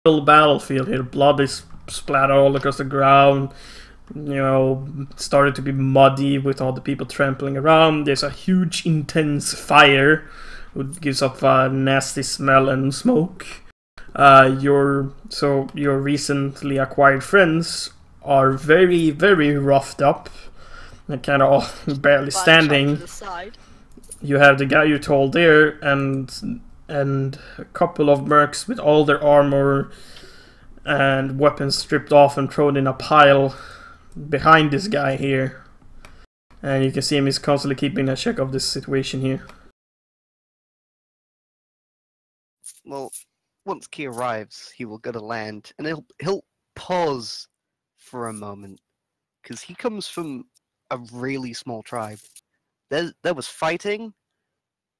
Real battlefield here. Blood is splattered all across the ground. You know, it started to be muddy with all the people trampling around. There's a huge, intense fire, which gives off a nasty smell and smoke. Your recently acquired friends are very, very roughed up. They're kind of all barely standing. You have the guy you told there, and a couple of mercs with all their armor and weapons stripped off and thrown in a pile behind this guy here. And you can see him is constantly keeping a check of this situation here. Well, once Key arrives, he will go to land, and he'll pause for a moment, because he comes from a really small tribe. There was fighting,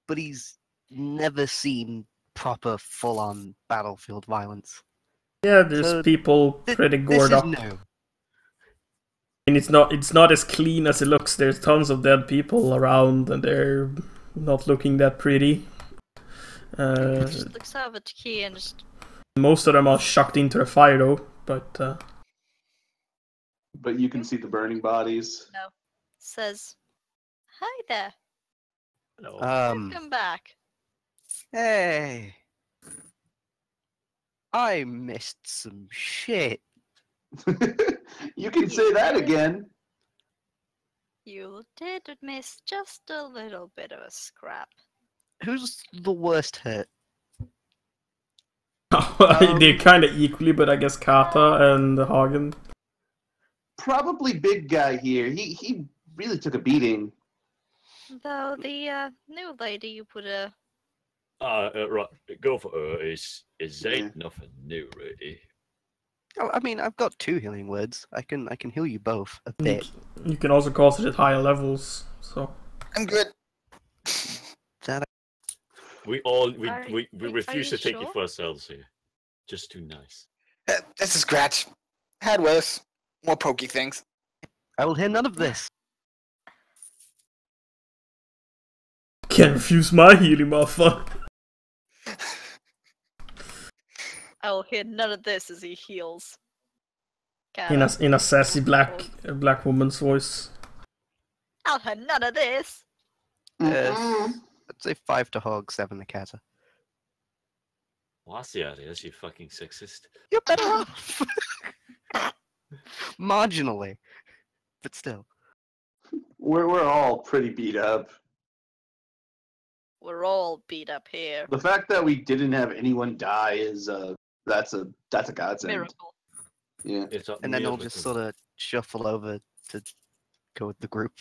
but he's never seen proper full-on battlefield violence. Yeah, there's people pretty gored up. New. And it's not as clean as it looks. There's tons of dead people around, and they're not looking that pretty. Just looks over to Key and just... Most of them are shucked into the fire though, but you can see the burning bodies. No. Says, hi there. Hello. Welcome back. Hey. I missed some shit. You can say that again. You did miss just a little bit of a scrap. Who's the worst hurt? they're kind of equally, but I guess Kata and Hagen. Probably big guy here. He really took a beating. Though the new lady you put a... Right, go for her. Ain't nothing new, really. Oh, I mean, I've got 2 healing words. I can heal you both a bit. You can also cast it at higher levels, so... I'm good. We refuse to take it for ourselves here. Just too nice. That's a scratch. Had worse. More pokey things. I will hear none of this. Can't refuse my healing, motherfucker. I will hear none of this as he heals. In a sassy black woman's voice. I'll hear none of this. I'd say 5 to Hog, 7 to Kata. Well, that's the idea. You fucking sexist. You're better off. Marginally, but still. We're all pretty beat up. We're all beat up here. The fact that we didn't have anyone die is that's a godsend. Miracle. Yeah. And then they'll just sort of shuffle over to go with the group.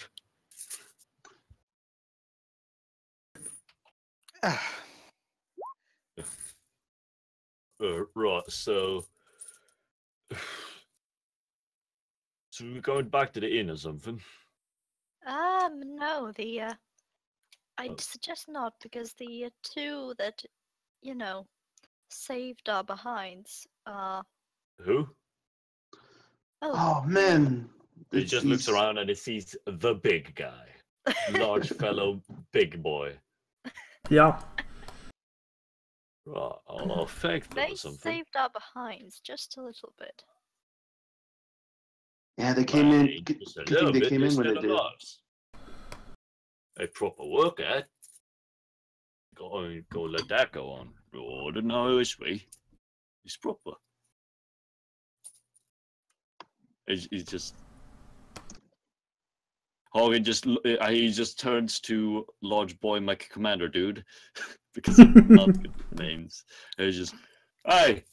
Right, so we're going back to the inn or something? No, I'd suggest not, because the 2 that, you know, saved our behinds, Who? Oh man. He just looks around and he sees the big guy. Large fellow, big boy. Yeah. Right, I'll thank them they or something. saved our behinds just a little bit. Yeah, they came in. Just a Good little thing they bit, came in when still they did. alive. A proper work at. Go let that go on. Oh, the nice way. It's proper. He's just. Hogan he just turns to large boy Mike Commander dude because he's not good with names. And he's just, hey.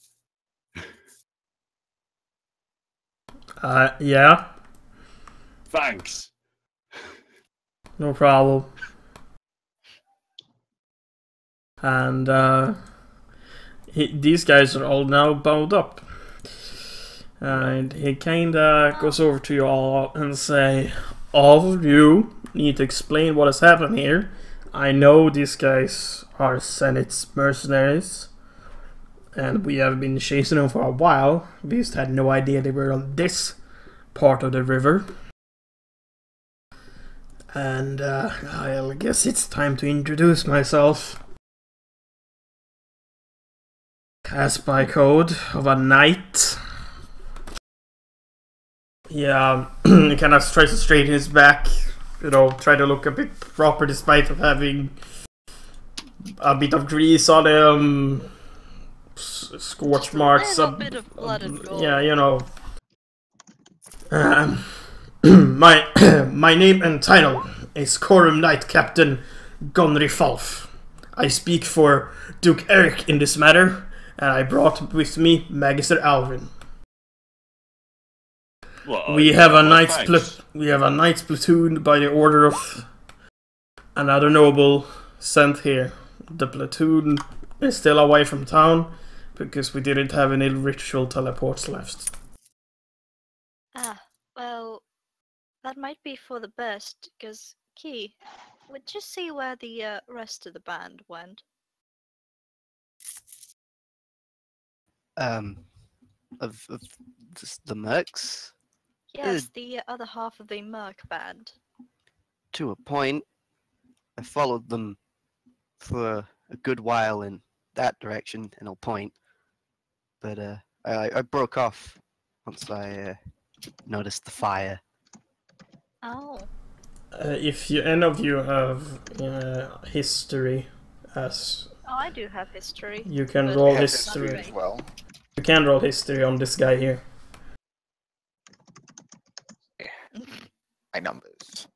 Yeah. Thanks. No problem. And these guys are all now bound up. And he kinda goes over to you all and say, all of you need to explain what has happened here. I know these guys are Senate's mercenaries, and we have been chasing them for a while. We just had no idea they were on this part of the river. And I guess it's time to introduce myself. Pass by code of a knight. Yeah, he kind of tries to straighten his back, you know, try to look a bit proper despite of having a bit of grease on him, scorch marks. A bit of blood and gore. Yeah, you know. My name and title is Corum Knight Captain Gunry Falf. I speak for Duke Eric in this matter, and I brought with me Magister Alvin. Well, We have a thanks. knight's platoon by the order of another noble sent here. The platoon is still away from town because we didn't have any ritual teleports left. Ah, well, that might be for the best, because, Key, would you see where the rest of the band went? Of the mercs? Yes, the other half of the Merc band. To a point. I followed them for a good while in that direction, and I'll point. But I broke off once I noticed the fire. Oh. If any of you have history, as Oh, I do have history. you can but roll Have it's not history. great. as well. You can roll history on this guy here. My numbers.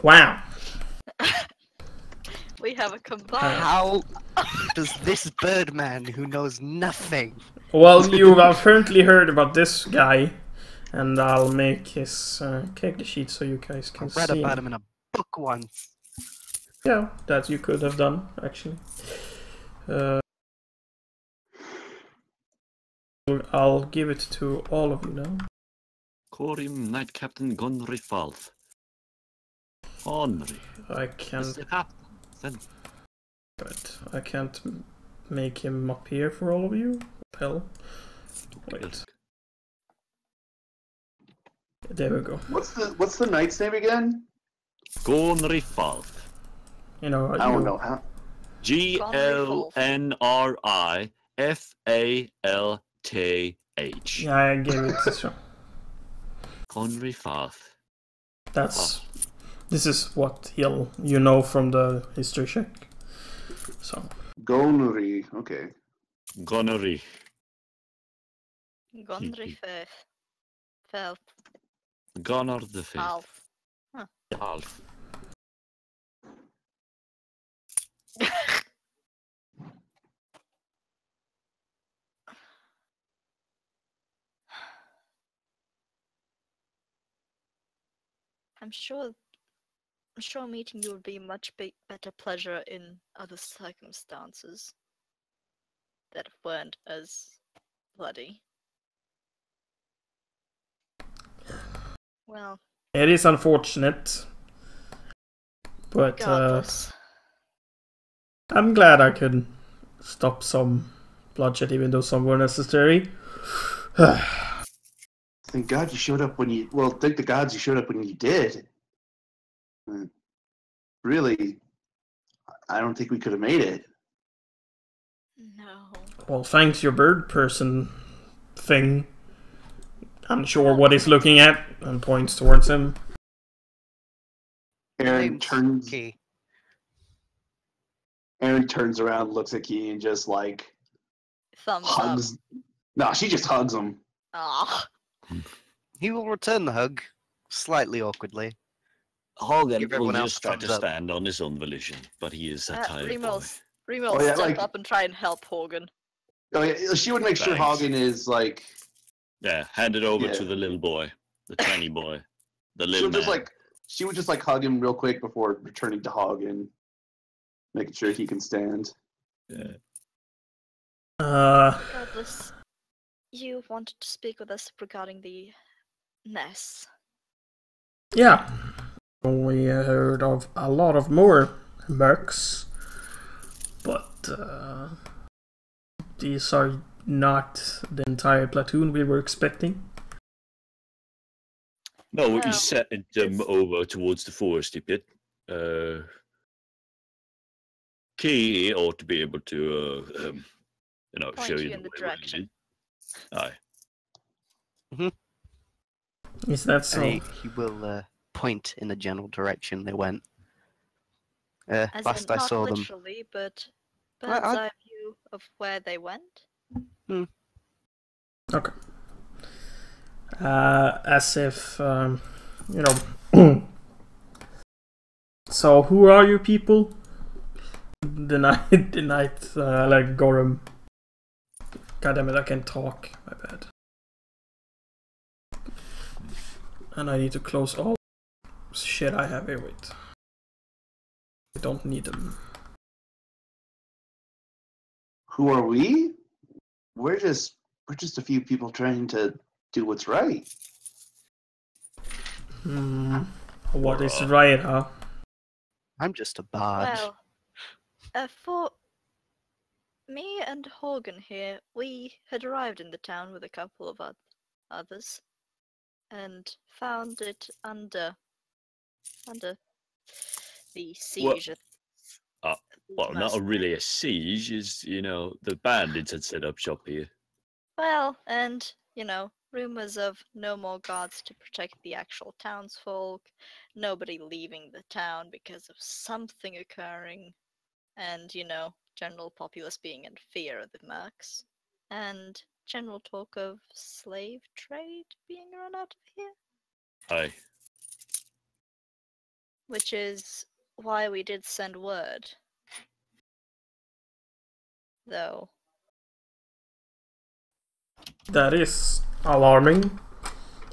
Wow. We have a combined. How does this birdman who knows nothing? Well, you've apparently heard about this guy, and I'll make his character sheet so you guys I can read see. about him in a book once. Yeah, that you could have done, actually. I'll give it to all of you now. Corim Knight Captain Gunry Falf. Henry. I can't, Mr. Captain. but I can't make him appear for all of you. Hell, wait. There we go. What's the knight's name again? Gunry Falf. You know, I don't know how. GLNRIFALTH. Yeah, I gave it. So Gunry Falf. that's. This is what you know from the history check. So Gonuri. Okay. Gunnery. Gondry Firth. Felt. Gunnar the Fifth. Alf. Alf. I'm sure meeting you would be much better pleasure in other circumstances that weren't as bloody. Well, it is unfortunate, but regardless. I'm glad I could stop some bloodshed, even though some were necessary. Thank God you showed up when you. Well, thank the gods you showed up when you did. Really, I don't think we could have made it. No. Well, thanks your bird person thing. I'm sure what he's looking at and points towards him. Aaron turns. Key. Aaron turns around, looks at Key, and just like Thumbs hugs. up. No, she just hugs him. Ah. He will return the hug, slightly awkwardly. Hogan Give will everyone else just try to thumbs up. stand on his own volition, but he is a tired boy. Remel Oh, yeah, step like- up and try and help Horgan. Oh yeah, she would make sure Thanks. Hagen is like. Yeah, hand it over Yeah. to the little boy, the tiny boy, the She little would man. just like. She would just like hug him real quick before returning to Hagen, making sure he can stand. Yeah. Regardless, you wanted to speak with us regarding the Ness. Yeah. We heard of a lot of more mercs, but these are not the entire platoon we were expecting. No, we Well, sent them over towards the foresty pit. Key ought to be able to, Point show you you in the way direction. Aye. Is that so? And he will point in the general direction they went. As Last in, I not saw them. literally, but I- bird's eye view of where they went. Okay. As if, you know. So, who are you people? The night, like Gorham. God damn it, I can't talk. My bad. And I need to close all shit I have here with. I don't need them. Who are we? We're just a few people trying to do what's right. What is right, huh? I'm just a barge. Well, for me and Horgan here, we had arrived in the town with a couple of others, and found it under the siege. Well, not really a siege. Is the bandits had set up shop here. Well, and rumors of no more guards to protect the actual townsfolk, nobody leaving the town because of something occurring, and general populace being in fear of the mercs, and general talk of slave trade being run out of here. Aye. Which is why we did send word. Though. That is alarming.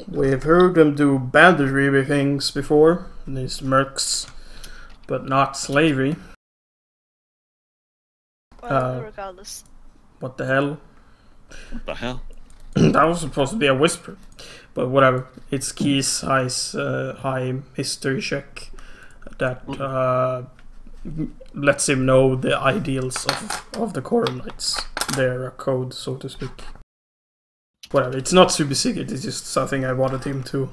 We've heard them do banditry things before, these mercs, but not slavery. Well, regardless. What the hell? What the hell? That was supposed to be a whisper, but whatever. It's Key's high history check that lets him know the ideals of the Quorum Knights, their code, so to speak. Whatever, it's not super secret, it's just something I wanted him to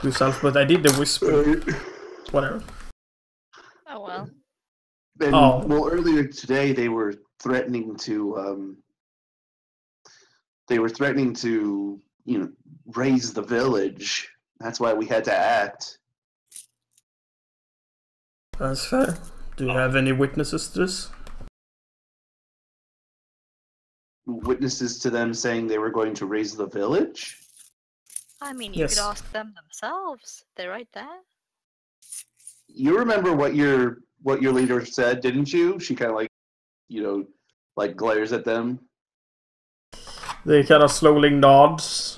do self, but I did the whisper. Whatever. Oh well. And, well, earlier today they were threatening to raise the village. That's why we had to act. That's fair. Do you have any witnesses to this? Witnesses to them saying they were going to raise the village? I mean, you Yes. could ask them themselves. They're right there. You remember what your leader said, didn't you? She kind of like glares at them. They kind of slowly nods.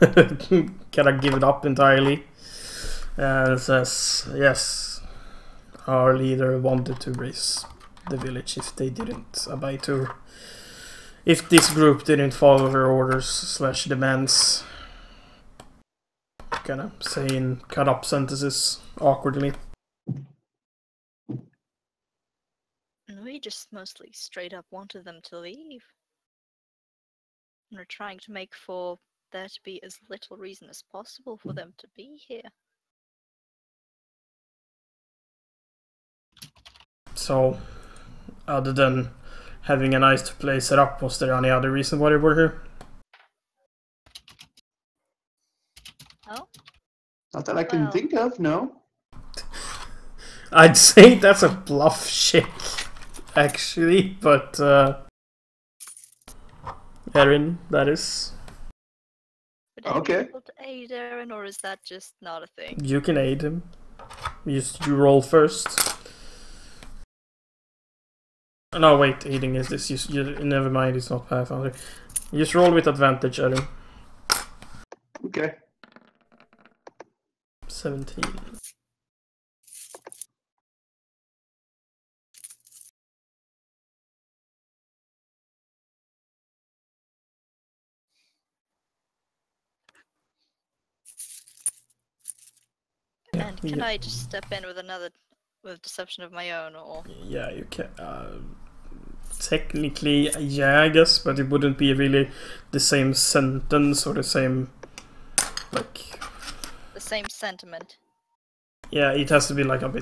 Kind of give it up entirely. And says, yes, our leader wanted to raise the village if they didn't abide to... If this group didn't follow her orders / demands. Kind of saying cut up sentences awkwardly. We just mostly straight up wanted them to leave. And we're trying to make for there to be as little reason as possible for them to be here. So, other than having a nice place set up, was there any other reason why they were here? Oh? Not that I can Well. think of, no. I'd say that's a bluff check, actually, but Erin, that is. Would anyone Okay. be able to aid Aaron, or is that just not a thing? You can aid him. You roll first. No, wait, aiding is this. Never mind, it's not Pathfinder. You just roll with advantage, Erin. Okay. 17. And can I just step in with deception of my own, or? Yeah, you can. Technically, yeah, I guess, but it wouldn't be really the same sentence or the same, like... The same sentiment. Yeah, it has to be like a bit